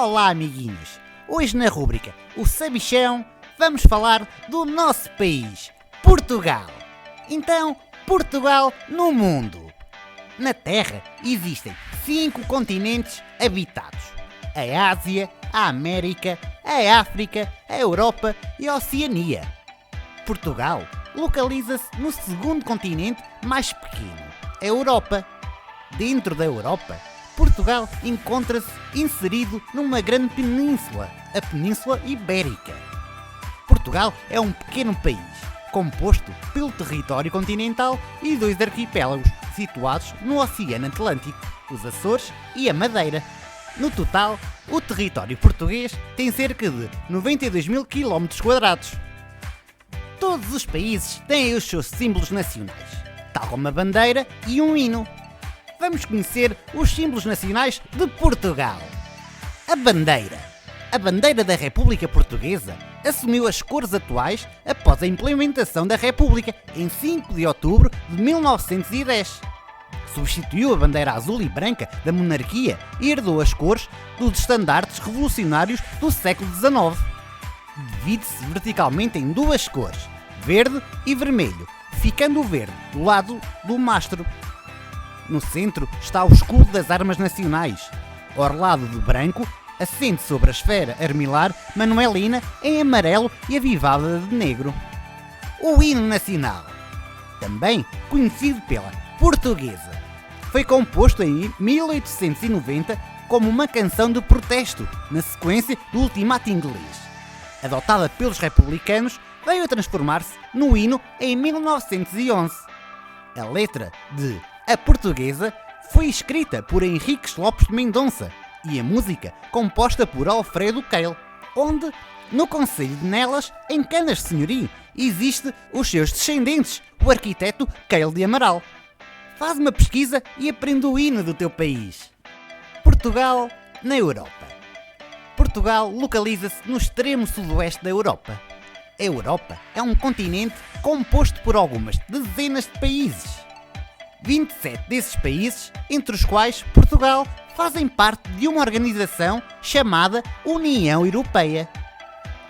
Olá, amiguinhos! Hoje na rúbrica O Sabichão vamos falar do nosso país, Portugal. Então, Portugal no mundo. Na Terra existem 5 continentes habitados: a Ásia, a América, a África, a Europa e a Oceania. Portugal localiza-se no segundo continente mais pequeno, a Europa. Dentro da Europa, Portugal encontra-se inserido numa grande península, a Península Ibérica. Portugal é um pequeno país, composto pelo território continental e 2 arquipélagos situados no Oceano Atlântico, os Açores e a Madeira. No total, o território português tem cerca de 92 mil km². Todos os países têm os seus símbolos nacionais, tal como a bandeira e um hino. Vamos conhecer os símbolos nacionais de Portugal. A bandeira. A bandeira da República Portuguesa assumiu as cores atuais após a implementação da República em 5 de outubro de 1910. Substituiu a bandeira azul e branca da monarquia e herdou as cores dos estandartes revolucionários do século XIX. Divide-se verticalmente em 2 cores, verde e vermelho, ficando o verde do lado do mastro. No centro está o escudo das armas nacionais, orlado de branco, assente sobre a esfera armilar manuelina em amarelo e avivada de negro. O hino nacional, também conhecido pela Portuguesa, foi composto em 1890 como uma canção de protesto na sequência do ultimato inglês. Adotada pelos republicanos, veio a transformar-se no hino em 1911. A letra de A Portuguesa foi escrita por Henriques Lopes de Mendonça e a música composta por Alfredo Keil, onde, no concelho de Nelas, em Canas de Senhorim, existe os seus descendentes, o arquiteto Keil de Amaral. Faz uma pesquisa e aprende o hino do teu país. Portugal na Europa. Portugal localiza-se no extremo sudoeste da Europa. A Europa é um continente composto por algumas dezenas de países. 27 desses países, entre os quais Portugal, fazem parte de uma organização chamada União Europeia.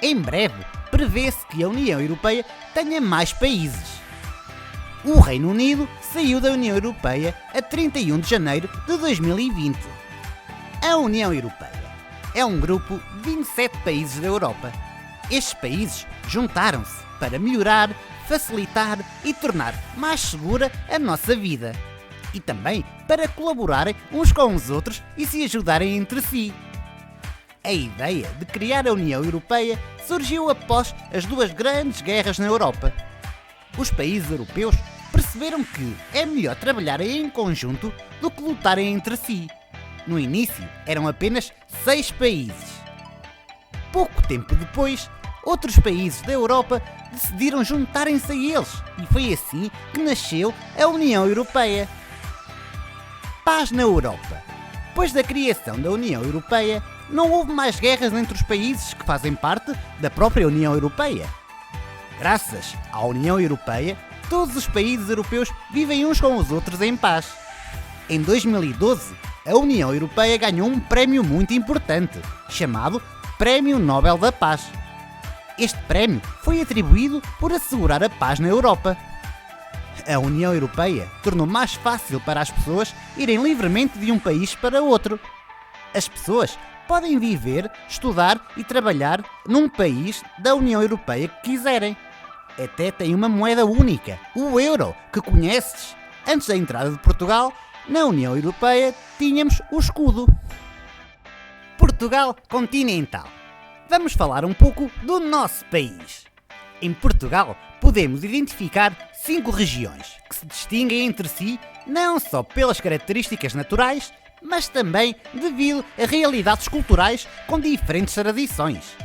Em breve, prevê-se que a União Europeia tenha mais países. O Reino Unido saiu da União Europeia a 31 de janeiro de 2020. A União Europeia é um grupo de 27 países da Europa. Estes países juntaram-se para melhorar, facilitar e tornar mais segura a nossa vida. E também para colaborarem uns com os outros e se ajudarem entre si. A ideia de criar a União Europeia surgiu após as 2 grandes guerras na Europa. Os países europeus perceberam que é melhor trabalharem em conjunto do que lutarem entre si. No início eram apenas 6 países. Pouco tempo depois, outros países da Europa decidiram juntarem-se a eles e foi assim que nasceu a União Europeia. Paz na Europa. Depois da criação da União Europeia, não houve mais guerras entre os países que fazem parte da própria União Europeia. Graças à União Europeia, todos os países europeus vivem uns com os outros em paz. Em 2012, a União Europeia ganhou um prémio muito importante, chamado Prémio Nobel da Paz. Este prémio foi atribuído por assegurar a paz na Europa. A União Europeia tornou mais fácil para as pessoas irem livremente de um país para outro. As pessoas podem viver, estudar e trabalhar num país da União Europeia que quiserem. Até tem uma moeda única, o euro, que conheces. Antes da entrada de Portugal na União Europeia, tínhamos o escudo. Portugal continental. Vamos falar um pouco do nosso país. Em Portugal, podemos identificar 5 regiões que se distinguem entre si não só pelas características naturais, mas também devido a realidades culturais com diferentes tradições.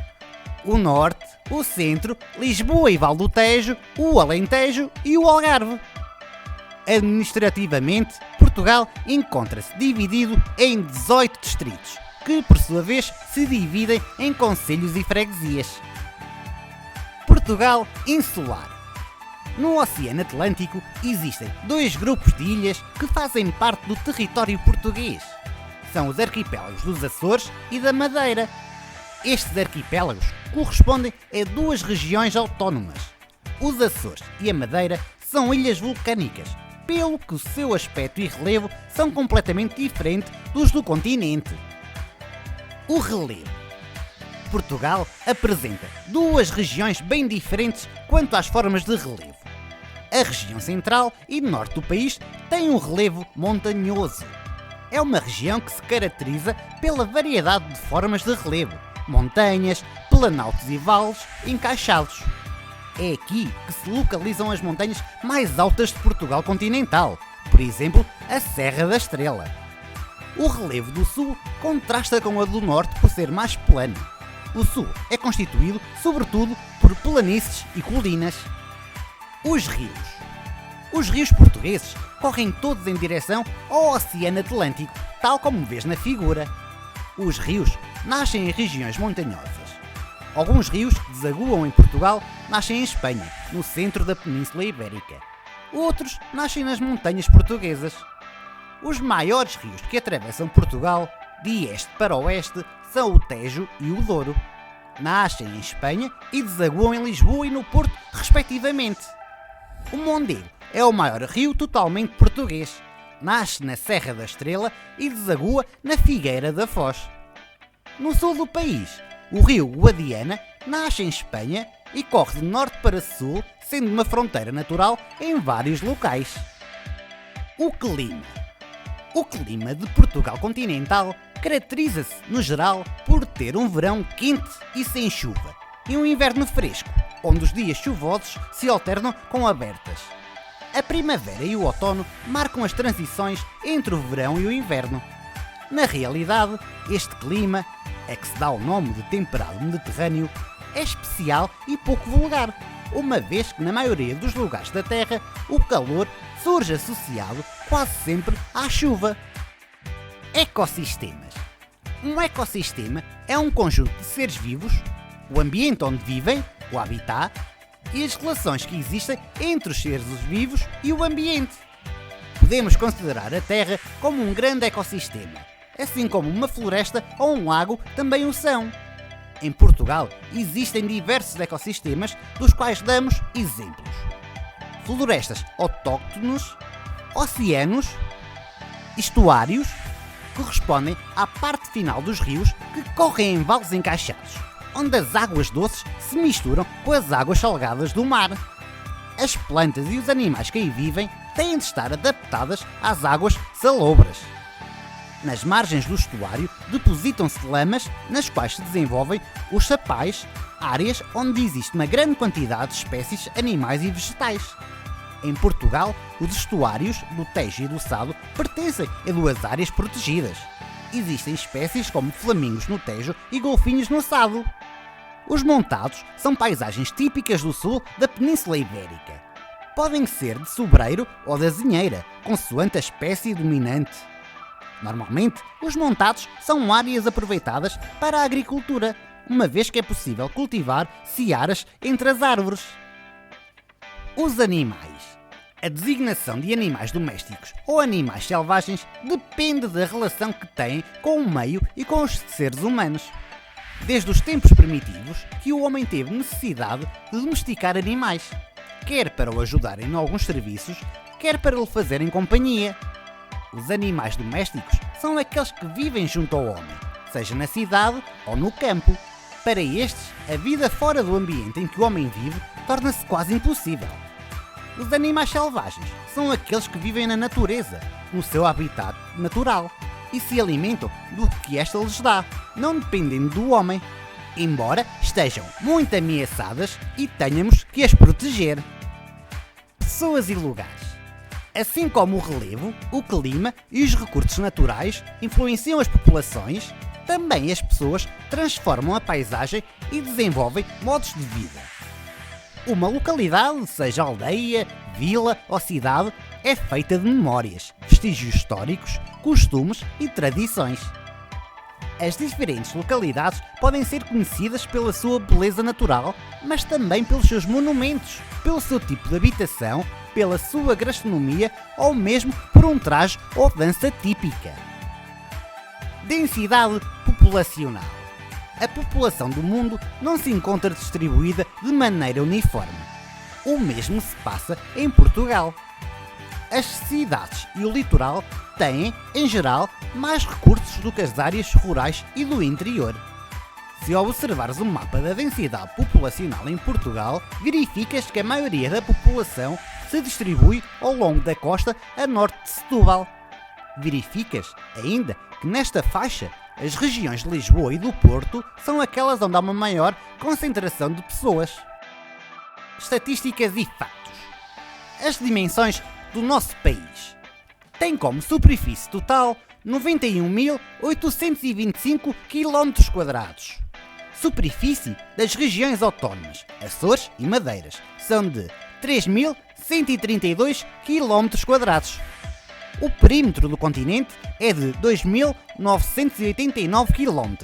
O Norte, o Centro, Lisboa e Val do Tejo, o Alentejo e o Algarve. Administrativamente, Portugal encontra-se dividido em 18 distritos, que por sua vez se dividem em concelhos e freguesias. Portugal insular. No Oceano Atlântico existem 2 grupos de ilhas que fazem parte do território português. são os arquipélagos dos Açores e da Madeira. Estes arquipélagos correspondem a duas regiões autónomas. Os Açores e a Madeira são ilhas vulcânicas, pelo que o seu aspecto e relevo são completamente diferentes dos do continente. O relevo. Portugal apresenta duas regiões bem diferentes quanto às formas de relevo. A região central e norte do país tem um relevo montanhoso. É uma região que se caracteriza pela variedade de formas de relevo, montanhas, planaltos e vales encaixados. É aqui que se localizam as montanhas mais altas de Portugal continental, por exemplo, a Serra da Estrela. O relevo do sul contrasta com a do norte por ser mais plano. O sul é constituído, sobretudo, por planícies e colinas. Os rios. Os rios portugueses correm todos em direção ao Oceano Atlântico, tal como vês na figura. Os rios nascem em regiões montanhosas. Alguns rios que desaguam em Portugal nascem em Espanha, no centro da Península Ibérica. Outros nascem nas montanhas portuguesas. Os maiores rios que atravessam Portugal, de este para oeste, são o Tejo e o Douro. Nascem em Espanha e desaguam em Lisboa e no Porto, respectivamente. O Mondego é o maior rio totalmente português. Nasce na Serra da Estrela e desagua na Figueira da Foz. No sul do país, o rio Guadiana nasce em Espanha e corre de norte para sul, sendo uma fronteira natural em vários locais. O clima. O clima de Portugal continental caracteriza-se, no geral, por ter um verão quente e sem chuva, e um inverno fresco, onde os dias chuvosos se alternam com abertas. A primavera e o outono marcam as transições entre o verão e o inverno. Na realidade, este clima, a que se dá o nome de temperado mediterrâneo, é especial e pouco vulgar, uma vez que na maioria dos lugares da Terra o calor surge associado quase sempre à chuva. Ecossistemas. Um ecossistema é um conjunto de seres vivos, o ambiente onde vivem, o habitat, e as relações que existem entre os seres vivos e o ambiente. Podemos considerar a Terra como um grande ecossistema, assim como uma floresta ou um lago também o são. Em Portugal existem diversos ecossistemas dos quais damos exemplos. Florestas autóctones, oceanos, estuários, correspondem à parte final dos rios que correm em vales encaixados, onde as águas doces se misturam com as águas salgadas do mar. As plantas e os animais que aí vivem têm de estar adaptadas às águas salobras. Nas margens do estuário depositam-se lamas nas quais se desenvolvem os sapais, áreas onde existe uma grande quantidade de espécies animais e vegetais. Em Portugal, os estuários do Tejo e do Sado pertencem a duas áreas protegidas. Existem espécies como flamingos no Tejo e golfinhos no Sado. Os montados são paisagens típicas do sul da Península Ibérica. Podem ser de sobreiro ou de azinheira, consoante a espécie dominante. Normalmente, os montados são áreas aproveitadas para a agricultura, uma vez que é possível cultivar searas entre as árvores. Os animais. A designação de animais domésticos ou animais selvagens depende da relação que têm com o meio e com os seres humanos. Desde os tempos primitivos que o homem teve necessidade de domesticar animais, quer para o ajudarem em alguns serviços, quer para lhe fazerem companhia. Os animais domésticos são aqueles que vivem junto ao homem, seja na cidade ou no campo. Para estes, a vida fora do ambiente em que o homem vive torna-se quase impossível. Os animais selvagens são aqueles que vivem na natureza, no seu habitat natural, e se alimentam do que esta lhes dá, não dependendo do homem, embora estejam muito ameaçadas e tenhamos que as proteger. Pessoas e lugares. Assim como o relevo, o clima e os recursos naturais influenciam as populações, também as pessoas transformam a paisagem e desenvolvem modos de vida. Uma localidade, seja aldeia, vila ou cidade, é feita de memórias, vestígios históricos, costumes e tradições. As diferentes localidades podem ser conhecidas pela sua beleza natural, mas também pelos seus monumentos, pelo seu tipo de habitação, pela sua gastronomia ou mesmo por um traje ou dança típica. densidade populacional. A população do mundo não se encontra distribuída de maneira uniforme. O mesmo se passa em Portugal. As cidades e o litoral têm, em geral, mais recursos do que as áreas rurais e do interior. Se observares o mapa da densidade populacional em Portugal, verificas que a maioria da população se distribui ao longo da costa a norte de Setúbal. Verificas, ainda, que nesta faixa, as regiões de Lisboa e do Porto são aquelas onde há uma maior concentração de pessoas. Estatísticas e fatos. As dimensões do nosso país. Tem como superfície total 91.825 km². Superfície das regiões autónomas, Açores e Madeiras, são de 3.132 km². O perímetro do continente é de 2.989 km.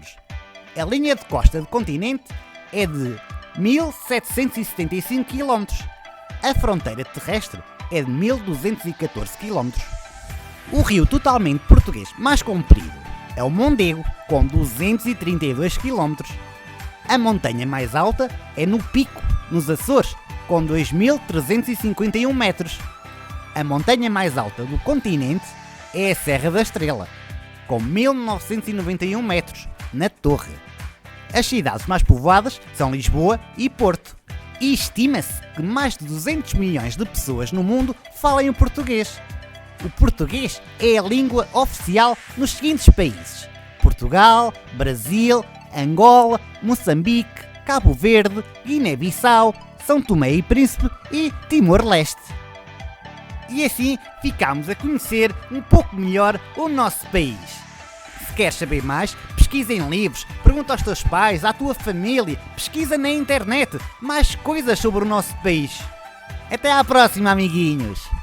A linha de costa do continente é de 1.775 km. A fronteira terrestre é de 1.214 km. O rio totalmente português mais comprido é o Mondego, com 232 km. A montanha mais alta é no Pico, nos Açores, com 2.351 metros. A montanha mais alta do continente é a Serra da Estrela, com 1.991 metros, na Torre. As cidades mais povoadas são Lisboa e Porto. E estima-se que mais de 200 milhões de pessoas no mundo falem o português. O português é a língua oficial nos seguintes países: Portugal, Brasil, Angola, Moçambique, Cabo Verde, Guiné-Bissau, São Tomé e Príncipe e Timor-Leste. E assim ficamos a conhecer um pouco melhor o nosso país. Se queres saber mais, pesquisa em livros, pergunta aos teus pais, à tua família, pesquisa na internet mais coisas sobre o nosso país. Até à próxima, amiguinhos!